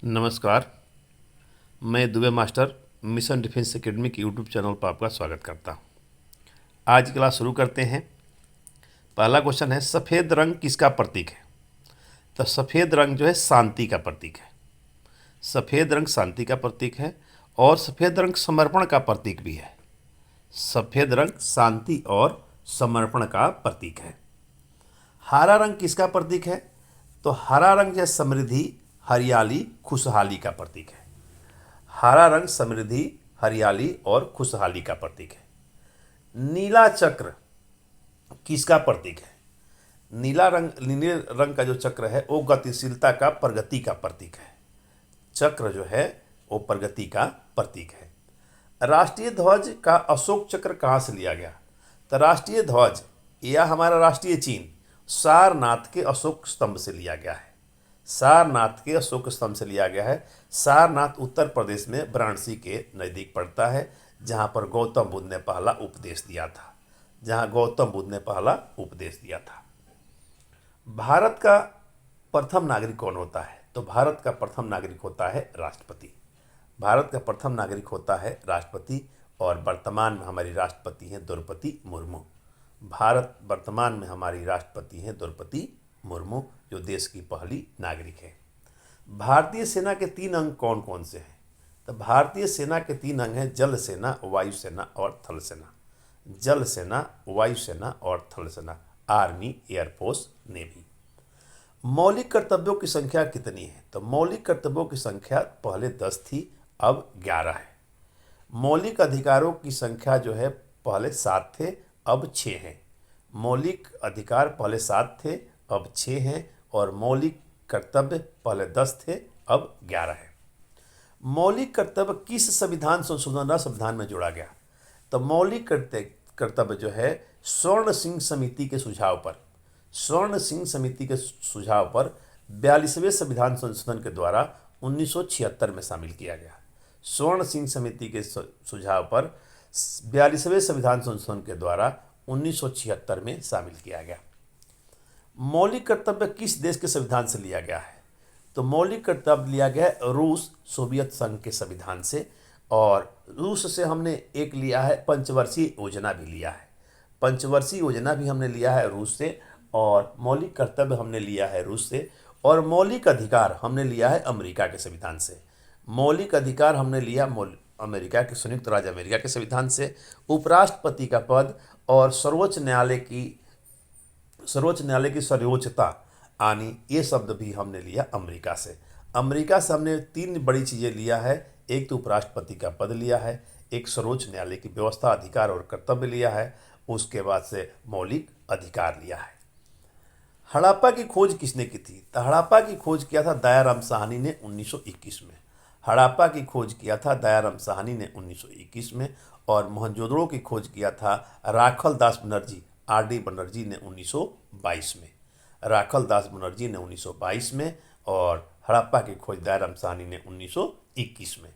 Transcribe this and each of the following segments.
नमस्कार। मैं Dubey master mission defence academy के यूट्यूब चैनल पर आपका स्वागत करता हूँ। आज की क्लास शुरू करते हैं। पहला क्वेश्चन है, सफ़ेद रंग किसका प्रतीक है? तो सफ़ेद रंग जो है शांति का प्रतीक है। सफ़ेद रंग शांति का प्रतीक है और सफ़ेद रंग समर्पण का प्रतीक भी है। सफ़ेद रंग शांति और समर्पण का प्रतीक है। हरा रंग किसका प्रतीक है? तो हरा रंग जो है समृद्धि, हरियाली, खुशहाली का प्रतीक है। हरा रंग समृद्धि, हरियाली और खुशहाली का प्रतीक है। नीला चक्र किसका प्रतीक है? नीले रंग का जो चक्र है वो गतिशीलता का, प्रगति का प्रतीक है। चक्र जो है वो प्रगति का प्रतीक है। राष्ट्रीय ध्वज का अशोक चक्र कहाँ से लिया गया? तो राष्ट्रीय ध्वज या हमारा राष्ट्रीय चिन्ह सारनाथ के अशोक स्तंभ से लिया गया है। सारनाथ के अशोक स्तंभ से लिया गया है। सारनाथ उत्तर प्रदेश में वाराणसी के नज़दीक पड़ता है, जहाँ पर गौतम बुद्ध ने पहला उपदेश दिया था। भारत का प्रथम नागरिक कौन होता है? तो भारत का प्रथम नागरिक होता है राष्ट्रपति। भारत का प्रथम नागरिक होता है राष्ट्रपति और वर्तमान में हमारी राष्ट्रपति हैं द्रौपदी मुर्मू। भारत वर्तमान में हमारी राष्ट्रपति हैं द्रौपदी मुर्मू, जो देश की पहली नागरिक है। भारतीय सेना के 3 अंग कौन कौन से हैं? तो भारतीय सेना के 3 अंग हैं, जल सेना, वायुसेना और थल सेना। जल सेना, वायुसेना और थल सेना, आर्मी, एयरफोर्स, नेवी। मौलिक कर्तव्यों की संख्या कितनी है? तो मौलिक कर्तव्यों की संख्या पहले 10 थी, अब 11 है। मौलिक अधिकारों की संख्या जो है पहले 7 थे, अब 6 हैं। मौलिक अधिकार पहले 7 थे, अब 6 हैं। और मौलिक कर्तव्य पहले 10 थे, अब 11 है। मौलिक कर्तव्य किस संविधान में जोड़ा गया? तो मौलिक कर्तव्य जो है स्वर्ण सिंह समिति के सुझाव पर 42वें संविधान संशोधन के द्वारा 1976 में शामिल किया गया। स्वर्ण सिंह समिति के सुझाव पर 42वें संविधान संशोधन के द्वारा 1976 में शामिल किया गया। मौलिक कर्तव्य किस देश के संविधान से लिया गया है? तो मौलिक कर्तव्य लिया गया है रूस सोवियत संघ के संविधान से। और रूस से हमने एक लिया है पंचवर्षीय योजना भी लिया है। पंचवर्षीय योजना भी हमने लिया है रूस से, और मौलिक कर्तव्य हमने लिया है रूस से। और मौलिक अधिकार हमने लिया है अमेरिका के संविधान से। मौलिक अधिकार हमने लिया अमेरिका के, संयुक्त राज्य अमेरिका के संविधान से। उपराष्ट्रपति का पद और सर्वोच्च न्यायालय की सर्वोच्चता आनी, ये शब्द भी हमने लिया अमेरिका से। अमेरिका से हमने 3 बड़ी चीज़ें लिया है। एक तो उपराष्ट्रपति का पद लिया है, एक सर्वोच्च न्यायालय की व्यवस्था, अधिकार और कर्तव्य लिया है, उसके बाद से मौलिक अधिकार लिया है। हड़प्पा की खोज किसने की थी? तो हड़प्पा की खोज किया था दयाराम साहनी ने 1921 में। हड़प्पा की खोज किया था दयाराम साहनी ने 1921 में। और मोहनजोदड़ो की खोज किया था राखल दास बनर्जी, आर.डी. बनर्जी ने 1922 में। राखल दास बनर्जी ने 1922 में और हड़प्पा की खोज दयाराम साहनी ने 1921 में।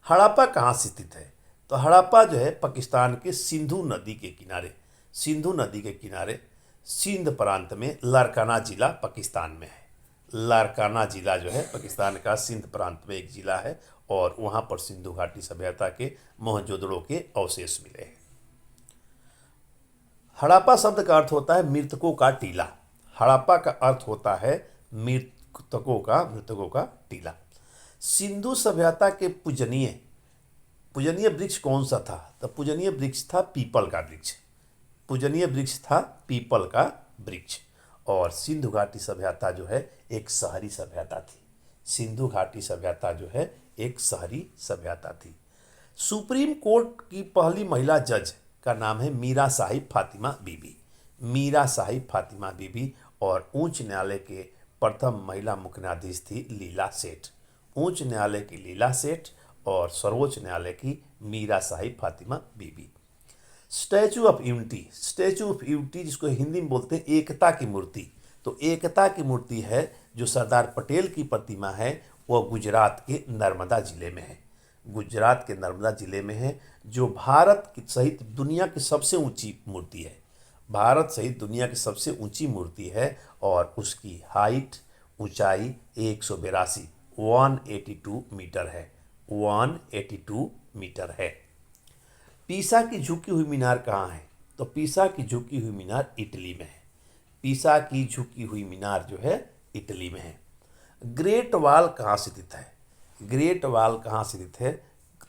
हड़प्पा कहाँ से स्थित है? तो हड़प्पा जो है पाकिस्तान के सिंधु नदी के किनारे सिंध प्रांत में लारकाना जिला पाकिस्तान में है। लारकाना जिला जो है पाकिस्तान का सिंध प्रांत में एक जिला है, और वहाँ पर सिंधु घाटी सभ्यता के मोहनजोदड़ो के अवशेष मिले हैं। हड़प्पा शब्द का अर्थ होता है मृतकों का टीला। हड़प्पा का अर्थ होता है मृतकों का टीला। सिंधु सभ्यता के पूजनीय वृक्ष कौन सा था? तो पूजनीय वृक्ष था पीपल का वृक्ष। और सिंधु घाटी सभ्यता जो है एक शहरी सभ्यता थी। सुप्रीम कोर्ट की पहली महिला जज का नाम है मीरा साहिब फातिमा बीबी। और उच्च न्यायालय के प्रथम महिला मुख्य न्यायाधीश थी लीला सेठ। उच्च न्यायालय की लीला सेठ और सर्वोच्च न्यायालय की मीरा साहिब फातिमा बीबी। स्टैचू ऑफ यूनिटी जिसको हिंदी में बोलते हैं एकता की मूर्ति। तो एकता की मूर्ति है जो सरदार पटेल की प्रतिमा है, वह गुजरात के नर्मदा जिले में है, जो भारत सहित दुनिया की सबसे ऊंची मूर्ति है। और उसकी हाइट ऊंचाई 182 182 मीटर है, 182 मीटर है। पीसा की झुकी हुई मीनार कहाँ है? तो पीसा की झुकी हुई मीनार इटली में है। पीसा की झुकी हुई मीनार जो है इटली में है। ग्रेट वॉल कहाँ स्थित है? ग्रेट वॉल कहाँ स्थित है?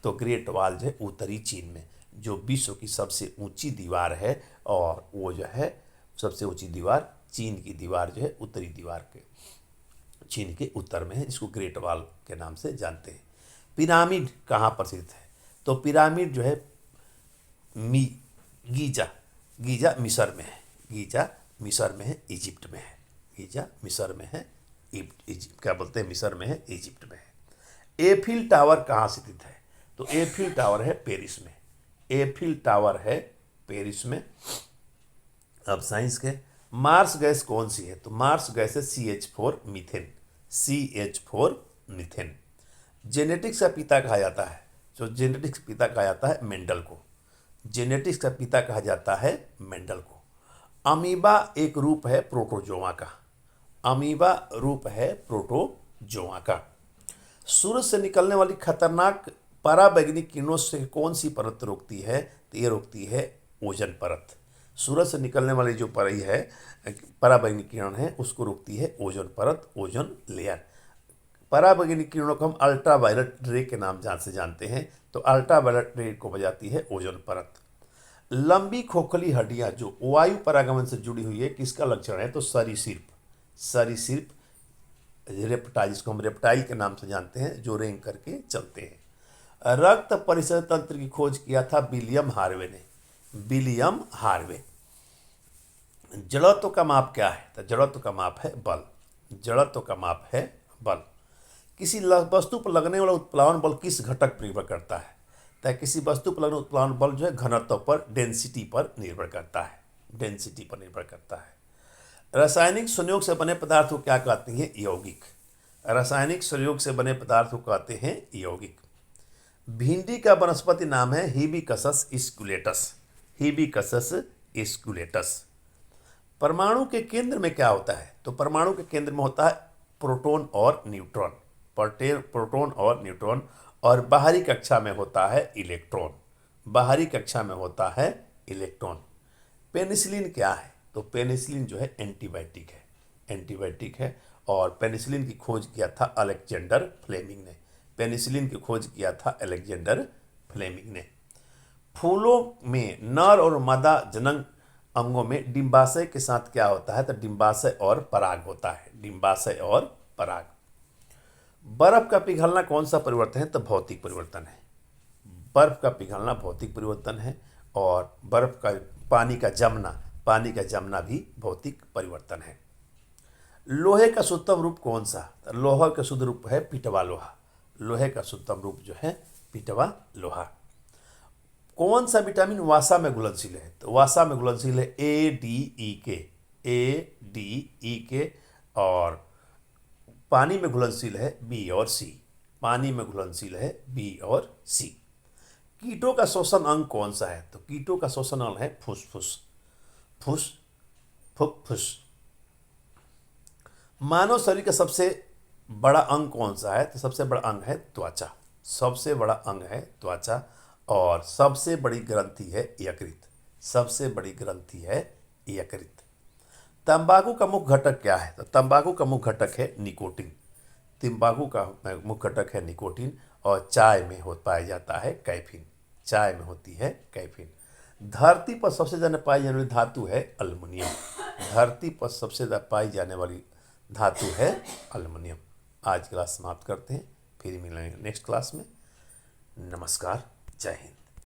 तो ग्रेट वॉल जो है उत्तरी चीन में, जो विश्व की सबसे ऊंची दीवार है, और वो जो है सबसे ऊंची दीवार चीन की दीवार जो है उत्तरी दीवार के चीन के उत्तर में है, जिसको ग्रेट वॉल के नाम से जानते हैं। पिरामिड कहाँ पर स्थित है? तो पिरामिड जो है गीजा, गीजा मिस्र में है। गीजा मिस्र में है, इजिप्ट में है। गीजा मिस्र में है, इजिप्ट क्या बोलते हैं, मिस्र में है, इजिप्ट में है। एफिल टावर कहाँ स्थित है? तो एफिल टावर है पेरिस में। एफिल टावर है पेरिस में। अब साइंस के, मार्स गैस कौन सी है? तो मार्स गैस है CH4 methane, CH4 methane. Genetics का पिता कहा जाता है, जो जेनेटिक्स का पिता कहा जाता है मेंडल को। जेनेटिक्स का पिता कहा जाता है मेंडल को। अमीबा एक रूप है प्रोटोजोआ का। अमीबा रूप है प्रोटोजोआ का। सूरज से निकलने वाली खतरनाक पराबैंगनी किरणों से कौन सी परत रोकती है? तो ये रोकती है ओजोन परत। सूरज से निकलने वाली जो परई है पराबैंगनी किरण है, उसको रोकती है ओजोन परत, ओजोन लेयर। पराबैंगनी किरणों को हम अल्ट्रावायलेट रे के नाम से जानते हैं, तो अल्ट्रावायलेट रे को बजाती है ओजोन परत। लंबी खोखली हड्डियां जो वायु परागमन से जुड़ी हुई है, किसका लक्षण है? तो सरीसृप, सरीसृप रेप्टाइल, जिसको हम रेप्टाइल के नाम से जानते हैं, जो रेंग करके चलते हैं। रक्त परिसर तंत्र की खोज किया था विलियम हार्वे ने, विलियम हार्वे। जड़त्व का माप क्या है? तो जड़त्व का माप है बल। जड़त्व का माप है बल। किसी वस्तु पर लगने वाला उत्प्लावन बल किस घटक पर निर्भर करता है? तो किसी वस्तु पर लगने उत्प्लावन बल जो है घनत्व पर, डेंसिटी पर निर्भर करता है, डेंसिटी पर निर्भर करता है। रासायनिक संयोग से बने पदार्थ को क्या कहते हैं? यौगिक। रासायनिक संयोग से बने पदार्थ को कहते हैं यौगिक। भिंडी का वनस्पति नाम है हिबिस्कस स्कुलेटस, हिबिस्कस स्कुलेटस। परमाणु के केंद्र में क्या होता है? तो परमाणु के केंद्र में होता है प्रोटॉन और न्यूट्रॉन, प्रोटॉन और न्यूट्रॉन। और बाहरी कक्षा में होता है इलेक्ट्रॉन, बाहरी कक्षा में होता है इलेक्ट्रॉन। पेनिसिलिन क्या है? तो पेनिसिलिन जो है एंटीबायोटिक है, एंटीबायोटिक है। और पेनिसिलिन की खोज किया था अलेक्जेंडर फ्लेमिंग ने, पेनिसिलिन की खोज किया था अलेक्जेंडर फ्लेमिंग ने। फूलों में नर और मादा जनन अंगों में डिंबाशय के साथ क्या होता है? तो डिंबाशय और पराग होता है, डिंबाशय और पराग। बर्फ का पिघलना कौन सा परिवर्तन है? तो भौतिक परिवर्तन है। बर्फ का पिघलना भौतिक परिवर्तन है। और बर्फ का पानी का जमना, पानी का जमना भी भौतिक परिवर्तन है। लोहे का शुद्धतम रूप कौन सा? लोहा का शुद्ध रूप है पिटवा लोहा। लोहे का शुद्धतम रूप जो है पिटवा लोहा। कौन सा विटामिन वसा में घुलनशील है? तो वसा में घुलनशील है ADE के। और पानी में घुलनशील है B और C, पानी में घुलनशील है B और C। कीटों का श्वसन अंग कौन सा है? तो कीटों का श्वसन अंग है फुसफुस, फुसफुस। मानव शरीर का सबसे बड़ा अंग कौन सा है? तो सबसे बड़ा अंग है त्वचा, सबसे बड़ा अंग है त्वचा। और सबसे बड़ी ग्रंथि है यकृत, सबसे बड़ी ग्रंथि है यकृत। तंबाकू का मुख्य घटक क्या है? तो तंबाकू का मुख्य घटक है निकोटीन, तंबाकू का मुख्य घटक है निकोटीन। और चाय में पाया जाता है कैफीन, चाय में होती है कैफीन। धरती पर सबसे ज़्यादा पाई जाने वाली धातु है अल्युमिनियम, धरती पर सबसे ज़्यादा पाई जाने वाली धातु है अल्युमिनियम। आज क्लास समाप्त करते हैं, फिर मिलेंगे नेक्स्ट क्लास में। नमस्कार, जय हिंद।